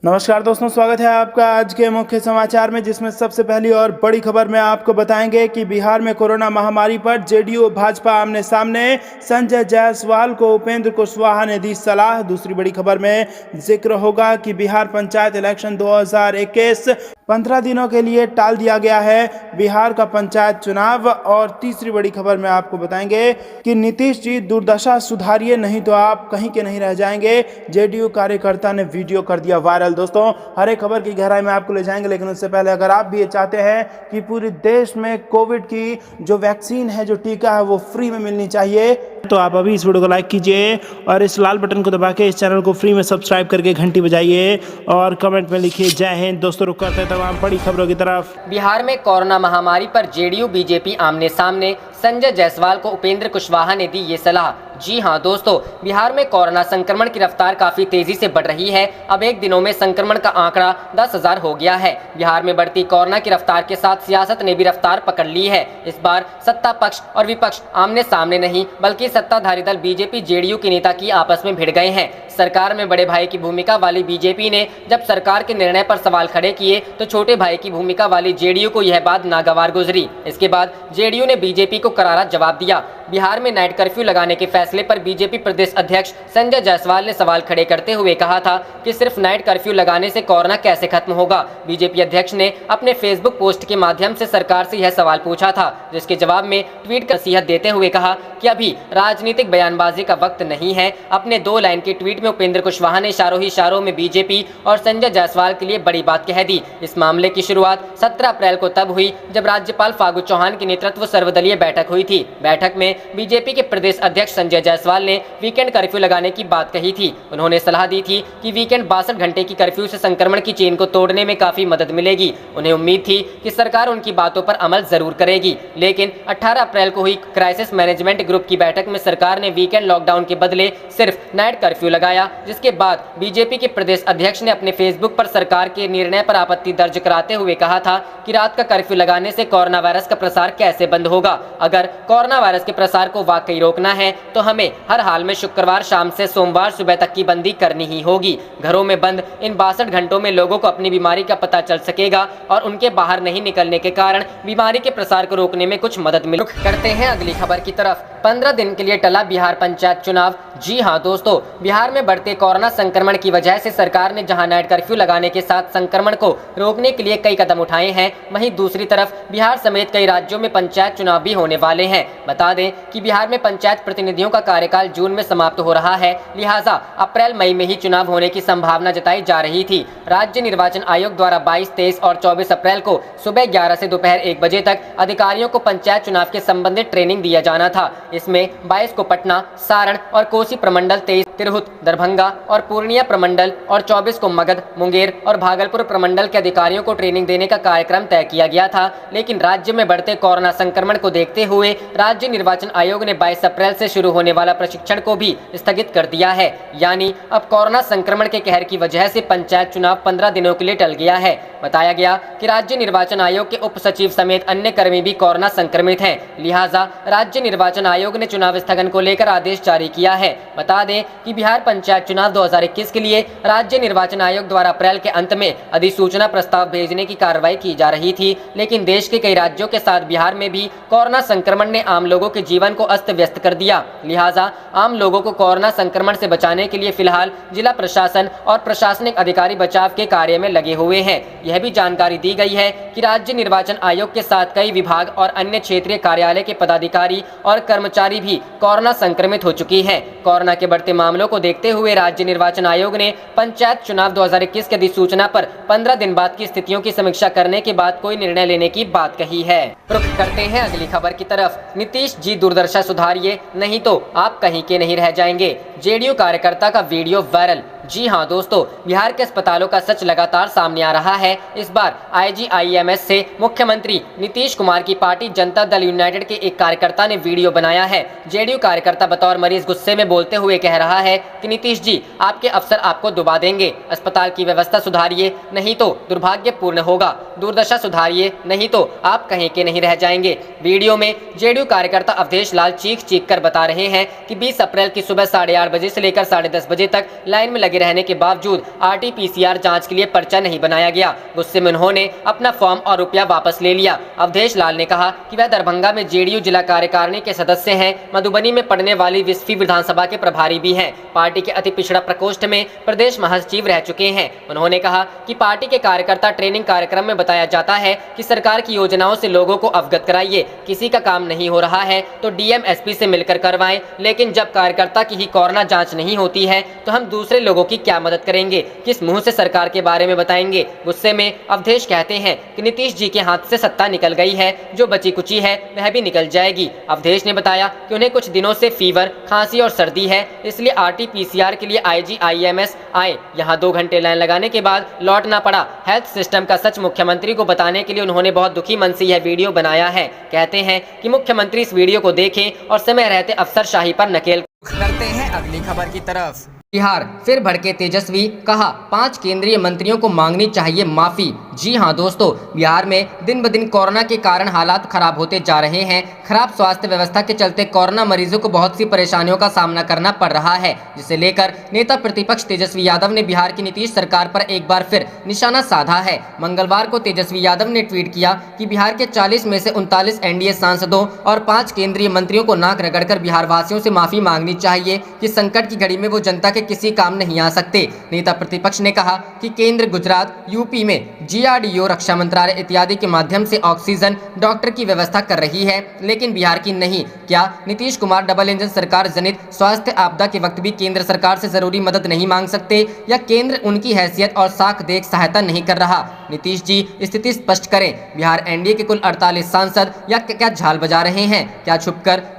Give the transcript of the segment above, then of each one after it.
नमस्कार दोस्तों, स्वागत है आपका आज के मुख्य समाचार में, जिसमें सबसे पहली और बड़ी खबर में आपको बताएंगे कि बिहार में कोरोना महामारी पर जेडीयू भाजपा आमने सामने। संजय जायसवाल को उपेंद्र कुशवाहा ने दी सलाह। दूसरी बड़ी खबर में जिक्र होगा कि बिहार पंचायत इलेक्शन 2021 15 दिनों के लिए टाल दिया गया है, बिहार का पंचायत चुनाव। और तीसरी बड़ी खबर में आपको बताएंगे कि नीतीश जी दुर्दशा सुधारिए, नहीं तो आप कहीं के नहीं रह जाएंगे। जेडीयू कार्यकर्ता ने वीडियो कर दिया वायरल। दोस्तों, हर एक खबर की गहराई में आपको ले जाएंगे, लेकिन उससे पहले अगर आप भी ये चाहते हैं कि पूरे देश में कोविड की जो वैक्सीन है, जो टीका है, वो फ्री में मिलनी चाहिए, तो आप अभी इस वीडियो को लाइक कीजिए और इस लाल बटन को दबा के इस चैनल को फ्री में सब्सक्राइब करके घंटी बजाइए और कमेंट में लिखिए जय हिंद। दोस्तों, रुक करते हैं तमाम बड़ी खबरों की तरफ। बिहार में कोरोना महामारी पर जेडीयू बीजेपी आमने सामने। संजय जायसवाल को उपेंद्र कुशवाहा ने दी ये सलाह। जी हां दोस्तों, बिहार में कोरोना संक्रमण की रफ्तार काफी तेजी से बढ़ रही है। अब एक दिनों में संक्रमण का आंकड़ा 10,000 हो गया है। बिहार में बढ़ती कोरोना की रफ्तार के साथ सियासत ने भी रफ्तार पकड़ ली है। इस बार सत्ता पक्ष और विपक्ष आमने सामने नहीं, बल्कि सत्ताधारी दल बीजेपी जेडीयू के नेता की आपस में भिड़ गए हैं। सरकार में बड़े भाई की भूमिका वाली बीजेपी ने जब सरकार के निर्णय पर सवाल खड़े किए, तो छोटे भाई की भूमिका वाली जेडीयू को यह बात नागवार गुजरी। इसके बाद जेडीयू ने बीजेपी को करारा जवाब दिया। बिहार में नाइट कर्फ्यू लगाने के फैसले पर बीजेपी प्रदेश अध्यक्ष संजय जायसवाल ने सवाल खड़े करते हुए कहा था कि सिर्फ नाइट कर्फ्यू लगाने से कोरोना कैसे खत्म होगा। बीजेपी अध्यक्ष ने अपने फेसबुक पोस्ट के माध्यम से सरकार से यह सवाल पूछा था, जिसके जवाब में ट्वीट कर नसीहत देते हुए कहा कि अभी राजनीतिक बयानबाजी का वक्त नहीं है। अपने 2 लाइन के ट्वीट में उपेंद्र कुशवाहा ने इशारों में बीजेपी और संजय जायसवाल के लिए बड़ी बात कह दी। इस मामले की शुरुआत 17 अप्रैल को तब हुई जब राज्यपाल फागू चौहान की नेतृत्व सर्वदलीय बैठक हुई थी। बैठक में बीजेपी के प्रदेश अध्यक्ष संजय जायसवाल ने वीकेंड कर्फ्यू लगाने की बात कही थी। उन्होंने सलाह दी थी कि वीकेंड 62 घंटे की कर्फ्यू से संक्रमण की चेन को तोड़ने में काफी मदद मिलेगी। उन्हें उम्मीद थी कि सरकार उनकी बातों पर अमल जरूर करेगी, लेकिन 18 अप्रैल को हुई क्राइसिस मैनेजमेंट ग्रुप की बैठक में सरकार ने वीकेंड लॉकडाउन के बदले सिर्फ नाइट कर्फ्यू लगाया, जिसके बाद बीजेपी के प्रदेश अध्यक्ष ने अपने फेसबुक पर सरकार के निर्णय पर आपत्ति दर्ज कराते हुए कहा था कि रात का कर्फ्यू लगाने से कोरोना वायरस का प्रसार कैसे बंद होगा। अगर कोरोना वायरस के प्रसार को वाकई रोकना है तो हमें हर हाल में शुक्रवार शाम से सोमवार सुबह तक की बंदी करनी ही होगी। घरों में बंद इन 62 घंटों में लोगों को अपनी बीमारी का पता चल सकेगा और उनके बाहर नहीं निकलने के कारण बीमारी के प्रसार को रोकने में कुछ मदद मिल। करते हैं अगली खबर की तरफ। 15 दिन के लिए टला बिहार पंचायत चुनाव। जी हां दोस्तों, बिहार में बढ़ते कोरोना संक्रमण की वजह से सरकार ने जहां नाइट कर्फ्यू लगाने के साथ संक्रमण को रोकने के लिए कई कदम उठाए हैं, वहीं दूसरी तरफ बिहार समेत कई राज्यों में पंचायत चुनाव भी होने वाले हैं। बता दें कि बिहार में पंचायत प्रतिनिधियों का कार्यकाल जून में समाप्त हो रहा है, लिहाजा अप्रैल मई में ही चुनाव होने की संभावना जताई जा रही थी। राज्य निर्वाचन आयोग द्वारा 22, 23 और 24 अप्रैल को सुबह 11 से दोपहर 1 बजे तक अधिकारियों को पंचायत चुनाव के संबंधित ट्रेनिंग दिया जाना था। इसमें 22 को पटना, सारण और कोसी प्रमंडल, 23 तिरहुत, दरभंगा और पूर्णिया प्रमंडल और 24 को मगध, मुंगेर और भागलपुर प्रमंडल के अधिकारियों को ट्रेनिंग देने का कार्यक्रम तय किया गया था, लेकिन राज्य में बढ़ते कोरोना संक्रमण को देखते हुए राज्य निर्वाचन आयोग ने 22 अप्रैल से शुरू होने वाला प्रशिक्षण को भी स्थगित कर दिया है। यानी अब कोरोना संक्रमण के कहर की वजह से पंचायत चुनाव 15 दिनों के लिए टल गया है। बताया गया कि राज्य निर्वाचन आयोग के उप सचिव समेत अन्य कर्मी भी कोरोना संक्रमित हैं, लिहाजा राज्य निर्वाचन आयोग ने चुनाव स्थगन को लेकर आदेश जारी किया है। बता दें कि बिहार पंचायत चुनाव 2021 के लिए राज्य निर्वाचन आयोग द्वारा अप्रैल के अंत में अधिसूचना प्रस्ताव भेजने की कार्रवाई की जा रही थी, लेकिन देश के कई राज्यों के साथ बिहार में भी कोरोना संक्रमण ने आम लोगों के जीवन को अस्त व्यस्त कर दिया। लिहाजा आम लोगों को कोरोना संक्रमण से बचाने के लिए फिलहाल जिला प्रशासन और प्रशासनिक अधिकारी बचाव के कार्य में लगे हुए हैं। यह भी जानकारी दी गई है कि राज्य निर्वाचन आयोग के साथ कई विभाग और अन्य क्षेत्रीय कार्यालय के पदाधिकारी और कर्मचारी भी कोरोना संक्रमित हो चुकी हैं। कोरोना के बढ़ते मामलों को देखते हुए राज्य निर्वाचन आयोग ने पंचायत चुनाव 2021 की अधिसूचना पर 15 दिन बाद की स्थितियों की समीक्षा करने के बाद कोई निर्णय लेने की बात कही है। रुख करते हैं अगली खबर की तरफ। नीतीश जी दुर्दशा सुधारिए, नहीं तो आप कहीं के नहीं रह जाएंगे। जेडीयू कार्यकर्ता का वीडियो वायरल। जी हां दोस्तों, बिहार के अस्पतालों का सच लगातार सामने आ रहा है। इस बार आईजीआईएमएस से मुख्यमंत्री नीतीश कुमार की पार्टी जनता दल यूनाइटेड के एक कार्यकर्ता ने वीडियो बनाया है। जेडीयू कार्यकर्ता बतौर मरीज गुस्से में बोलते हुए कह रहा है कि नीतीश जी, आपके अफसर आपको डुबा देंगे। अस्पताल की व्यवस्था सुधारिए, नहीं तो दुर्भाग्यपूर्ण होगा। दुर्दशा सुधारिए, नहीं तो आप कहीं के नहीं रह जाएंगे। वीडियो में जेडीयू कार्यकर्ता अवधेश लाल चीख कर बता रहे हैं कि 20 अप्रैल की सुबह 8:30 बजे से लेकर 10:30 बजे तक लाइन में लगे रहने के बावजूद RT-PCR जांच के लिए पर्चा नहीं बनाया गया। गुस्से में उन्होंने अपना फॉर्म और रुपया वापस ले लिया। अवधेश लाल ने कहा कि वह दरभंगा में जेडीयू जिला कार्यकारिणी के सदस्य हैं, मधुबनी में पड़ने वाली 20वीं विधानसभा के प्रभारी भी हैं, पार्टी के अति पिछड़ा प्रकोष्ठ में प्रदेश महासचिव रह चुके हैं। उन्होंने कहा कि पार्टी के कार्यकर्ता ट्रेनिंग कार्यक्रम में बताया जाता है कि सरकार की योजनाओं से लोगों को अवगत कराइए, किसी का काम नहीं हो रहा है तो डीएम एसपी से मिलकर करवाएं, लेकिन जब कार्यकर्ता की ही कोरोना जांच नहीं होती है तो हम दूसरे लोगों की क्या मदद करेंगे, किस मुंह से सरकार के बारे में बताएंगे। गुस्से में अवधेश कहते हैं कि नीतीश जी के हाथ से सत्ता निकल गई है, जो बची कुची है वह भी निकल जाएगी। अवधेश ने बताया कि उन्हें कुछ दिनों से फीवर, खांसी और सर्दी है, इसलिए RT-PCR के लिए IGIMS आए। यहाँ 2 घंटे लाइन लगाने के बाद लौटना पड़ा। हेल्थ सिस्टम का सच मुख्यमंत्री को बताने के लिए उन्होंने बहुत दुखी मन से यह वीडियो बनाया है। कहते हैं कि मुख्यमंत्री इस वीडियो को देखें और समय रहते अफसरशाही पर नकेल करते हैं अगली खबर की तरफ। बिहार फिर भड़के तेजस्वी, कहा 5 केंद्रीय मंत्रियों को मांगनी चाहिए माफी। जी हां दोस्तों, बिहार में दिन ब दिन कोरोना के कारण हालात खराब होते जा रहे हैं। खराब स्वास्थ्य व्यवस्था के चलते कोरोना मरीजों को बहुत सी परेशानियों का सामना करना पड़ रहा है, जिसे लेकर नेता प्रतिपक्ष तेजस्वी यादव ने बिहार की नीतीश सरकार पर एक बार फिर निशाना साधा है। मंगलवार को तेजस्वी यादव ने ट्वीट किया कि बिहार के 40 में से 39 एनडीए सांसदों और 5 केंद्रीय मंत्रियों को नाक रगड़कर बिहार वासियों से माफी मांगनी चाहिए कि संकट की घड़ी में वो जनता के किसी काम नहीं आ सकते। नेता प्रतिपक्ष ने कहा कि केंद्र, गुजरात, यूपी में DRDO, रक्षा मंत्रालय इत्यादि के माध्यम से ऑक्सीजन, डॉक्टर की व्यवस्था कर रही है, लेकिन बिहार की नहीं। क्या नीतीश कुमार डबल इंजन सरकार जनित स्वास्थ्य आपदा के वक्त भी केंद्र सरकार से जरूरी मदद नहीं मांग सकते, या केंद्र उनकी हैसियत और साख देख सहायता नहीं कर रहा? नीतीश जी स्थिति स्पष्ट करें। बिहार एनडीए के कुल 48 सांसद या क्या झाल बजा रहे हैं? क्या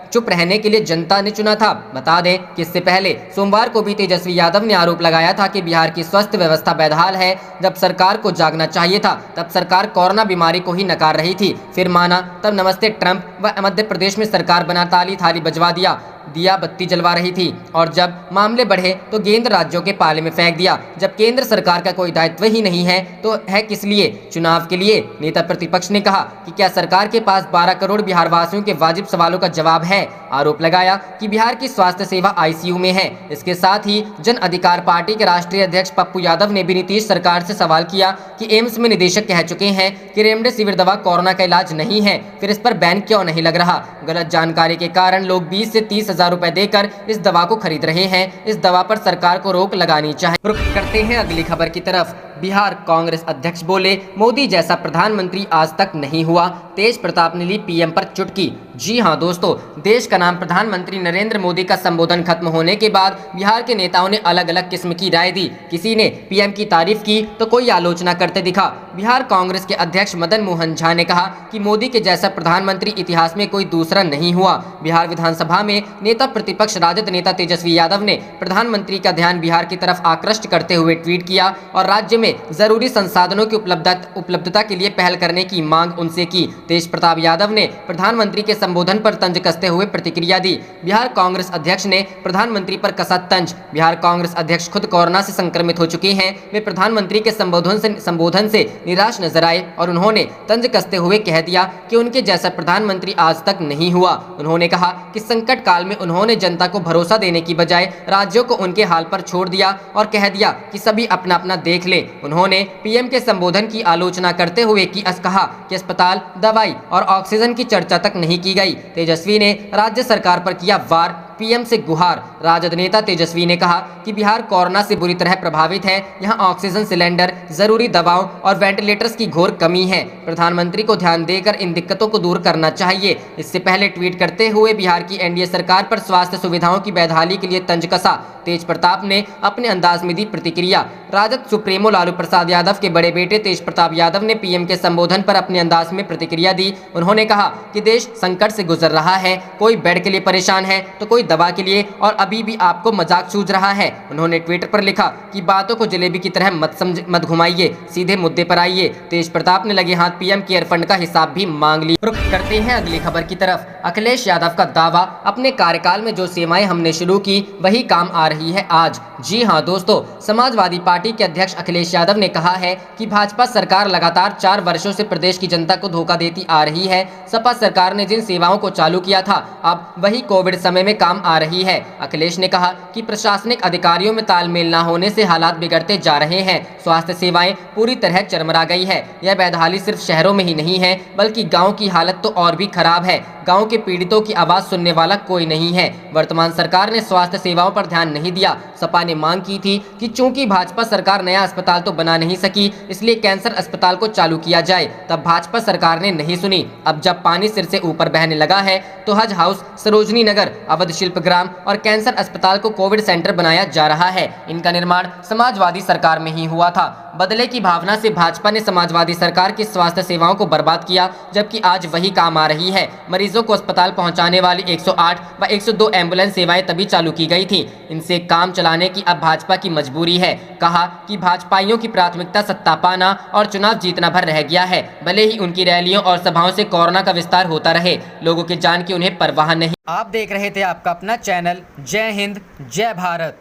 चुप रहने के लिए जनता ने चुना था? बता दें कि इससे पहले सोमवार को भी तेजस्वी यादव ने आरोप लगाया था कि बिहार की स्वास्थ्य व्यवस्था बेहाल है। जब सरकार को जागना चाहिए था तब सरकार कोरोना बीमारी को ही नकार रही थी। फिर माना तब नमस्ते ट्रंप व मध्य प्रदेश में सरकार बना ताली थाली बजवा दिया बत्ती जलवा रही थी, और जब मामले बढ़े तो गेंद राज्यों के पाले में फेंक दिया। जब केंद्र सरकार का कोई दायित्व ही नहीं है तो है किस लिए? चुनाव के लिए। नेता प्रतिपक्ष ने कहा कि क्या सरकार के पास 12 करोड़ बिहार वासियों के वाजिब सवालों का जवाब है? आरोप लगाया कि बिहार की स्वास्थ्य सेवा ICU में है। इसके साथ ही जन अधिकार पार्टी के राष्ट्रीय अध्यक्ष पप्पू यादव ने भी नीतीश सरकार से सवाल किया कि एम्स में निदेशक कह चुके हैं कि रेमडेसिविर दवा कोरोना का इलाज नहीं है, फिर इस पर बैन क्यों नहीं लग रहा? गलत जानकारी के कारण लोग 20 से 30,000 रुपए देकर इस दवा को खरीद रहे हैं। इस दवा पर सरकार को रोक लगानी चाहिए। रुख करते हैं अगली खबर की तरफ। बिहार कांग्रेस अध्यक्ष बोले, मोदी जैसा प्रधानमंत्री आज तक नहीं हुआ। तेज प्रताप ने ली पीएम पर चुटकी। जी हां दोस्तों, देश का नाम प्रधानमंत्री नरेंद्र मोदी का संबोधन खत्म होने के बाद बिहार के नेताओं ने अलग अलग किस्म की राय दी। किसी ने पीएम की तारीफ की तो कोई आलोचना करते दिखा। बिहार कांग्रेस के अध्यक्ष मदन मोहन झा ने कहा कि मोदी के जैसा प्रधानमंत्री इतिहास में कोई दूसरा नहीं हुआ। बिहार विधानसभा में नेता प्रतिपक्ष राजद नेता तेजस्वी यादव ने प्रधानमंत्री का ध्यान बिहार की तरफ आकृष्ट करते हुए ट्वीट किया और राज्य में जरूरी संसाधनों की उपलब्धता के लिए पहल करने की मांग उनसे की। तेज प्रताप यादव ने प्रधानमंत्री के संबोधन पर तंज कसते हुए प्रतिक्रिया दी। बिहार कांग्रेस अध्यक्ष ने प्रधानमंत्री पर कसा तंज। बिहार कांग्रेस अध्यक्ष खुद कोरोना से संक्रमित हो चुके हैं। वे प्रधानमंत्री के संबोधन से निराश नजर आए और उन्होंने तंज कसते हुए कह दिया कि उनके जैसा प्रधानमंत्री आज तक नहीं हुआ। उन्होंने कहा कि संकट काल में उन्होंने जनता को भरोसा देने की बजाय राज्यों को उनके हाल पर छोड़ दिया और कह दिया कि सभी अपना अपना देख ले। उन्होंने पीएम के संबोधन की आलोचना करते हुए कहा कि अस्पताल, दवाई और ऑक्सीजन की चर्चा तक नहीं की गई। तेजस्वी ने राज्य सरकार पर किया वार, पीएम से गुहार। राजद नेता तेजस्वी ने कहा कि बिहार कोरोना से बुरी तरह प्रभावित है। यहाँ ऑक्सीजन सिलेंडर, जरूरी दवाओं और वेंटिलेटर्स की घोर कमी है। प्रधानमंत्री को ध्यान देकर इन दिक्कतों को दूर करना चाहिए। इससे पहले ट्वीट करते हुए बिहार की एनडीए सरकार पर स्वास्थ्य सुविधाओं की बहाली के लिए तंज कसा। तेज प्रताप ने अपने अंदाज में दी प्रतिक्रिया। राजद सुप्रीमो लालू प्रसाद यादव के बड़े बेटे तेज प्रताप यादव ने पीएम के संबोधन पर अपने अंदाज में प्रतिक्रिया दी। उन्होंने कहा कि देश संकट से गुजर रहा है, कोई बेड के लिए परेशान है तो कोई दवा के लिए, और अभी भी आपको मजाक सूझ रहा है। उन्होंने ट्विटर पर लिखा कि बातों को जलेबी की तरह मत घुमाइए, सीधे मुद्दे पर आइए। तेज प्रताप ने लगे हाथ पीएम केयर फंड का हिसाब भी मांग लिया। रुख करते हैं अगली खबर की तरफ। अखिलेश यादव का दावा, अपने कार्यकाल में जो सेवाएं हमने शुरू की वही काम आ रही है आज। जी हां दोस्तों, समाजवादी पार्टी के अध्यक्ष अखिलेश यादव ने कहा है कि भाजपा सरकार लगातार 4 वर्षों से प्रदेश की जनता को धोखा देती आ रही है। सपा सरकार ने जिन सेवाओं को चालू किया था अब वही कोविड समय में काम काम आ रही है। अखिलेश ने कहा कि प्रशासनिक अधिकारियों में तालमेल न होने से हालात बिगड़ते जा रहे हैं। स्वास्थ्य सेवाएं पूरी तरह चरमरा गई है। यह बदहाली सिर्फ शहरों में ही नहीं है बल्कि गाँव की हालत तो और भी खराब है। गाँव के पीड़ितों की आवाज सुनने वाला कोई नहीं है। वर्तमान सरकार ने स्वास्थ्य सेवाओं पर ध्यान नहीं दिया। सपा ने मांग की थी कि चूंकि भाजपा सरकार नया अस्पताल तो बना नहीं सकी, इसलिए कैंसर अस्पताल को चालू किया जाए। तब भाजपा सरकार ने नहीं सुनी। अब जब पानी सिर से ऊपर बहने लगा है तो हज हाउस, सरोजनी नगर, अवध शिल्पग्राम और कैंसर अस्पताल को कोविड सेंटर बनाया जा रहा है। इनका निर्माण समाजवादी सरकार में ही हुआ था। बदले की भावना से भाजपा ने समाजवादी सरकार की स्वास्थ्य सेवाओं को बर्बाद किया, जबकि आज वही काम आ रही है। मरीजों को अस्पताल पहुंचाने वाली 108 व 102 एम्बुलेंस सेवाएं तभी चालू की गई थी। इनसे काम चलाने की अब भाजपा की मजबूरी है। कहा कि भाजपाइयों की प्राथमिकता सत्ता पाना और चुनाव जीतना भर रह गया है। भले ही उनकी रैलियों और सभाओं से कोरोना का विस्तार होता रहे, लोगों की जान की उन्हें परवाह नहीं। आप देख रहे थे आपका अपना चैनल जय हिंद जय भारत।